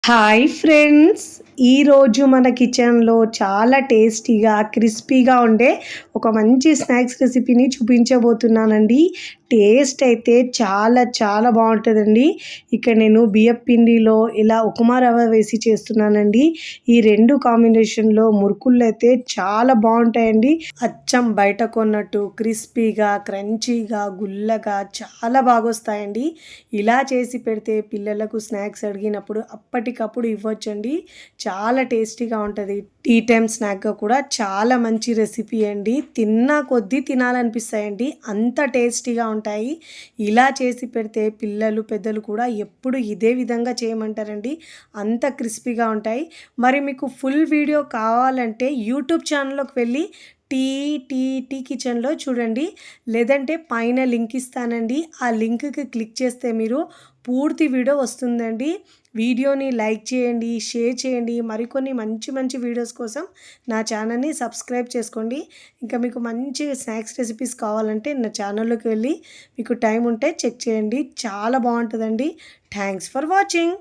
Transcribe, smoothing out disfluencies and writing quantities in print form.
Hi friends! ఈరోజు మన కిచెన్‌లో చాలా టేస్టీగా, క్రిస్పీగా ఉండే ఒక మంచి స్నాక్స్ రెసిపీని చూపించబోతున్నానండి. టేస్ట్ అయితే చాలా చాలా బావుంటదండి. ఇక్కడ నేను బియ్యపు పిండిలో ఇలా ఉప్మా రవ్వ వేసి చేస్తున్నానండి. ఈ 2 కాంబినేషన్‌లో మురుకులైతే చాలా బావుంటాయండి. అచ్చం బయట కొన్నట్టు క్రిస్పీగా, క్రంచీగా, గుల్లగా చాలా బాగొస్తాయండి. ఇలా చేసి పెడితే పిల్లలకు స్నాక్స్ అడిగినప్పుడు అప్పటికప్పుడు ఇవ్వొచ్చండి. చాలా టేస్టీగా ఉంటది. టీ టైమ్ స్నాక్‌గా కూడా చాలా మంచి రెసిపీ అండి. తిన్నా కొద్దీ తినాలనిపిస్తాయండి. అంత టేస్టీగా ఉంటాయి. ఇలా చేసి పెడితే పిల్లలు, పెద్దలు కూడా ఎప్పుడు ఇదే విధంగా చేయమంటారండి. అంత క్రిస్పీగా ఉంటాయి. మరి మీకు ఫుల్ వీడియో కావాలంటే యూట్యూబ్ ఛానల్‌లోకి వెళ్ళి టీ టీ టీ కిచెన్‌లో చూడండి. లేదంటే పైన లింక్ ఇస్తానండి. ఆ లింక్‌కి క్లిక్ చేస్తే మీరు పూర్తి వీడియో వస్తుందండి. వీడియోని లైక్ చేయండి, షేర్ చేయండి. మరికొన్ని మంచి మంచి వీడియోస్ కోసం నా ఛానల్‌ని సబ్స్క్రైబ్ చేసుకోండి. ఇంకా మీకు మంచి స్నాక్స్ రెసిపీస్ కావాలంటే నా ఛానల్‌లోకి వెళ్ళి మీకు టైం ఉంటే చెక్ చేయండి. చాలా బావుంటదండి. Thanks for watching.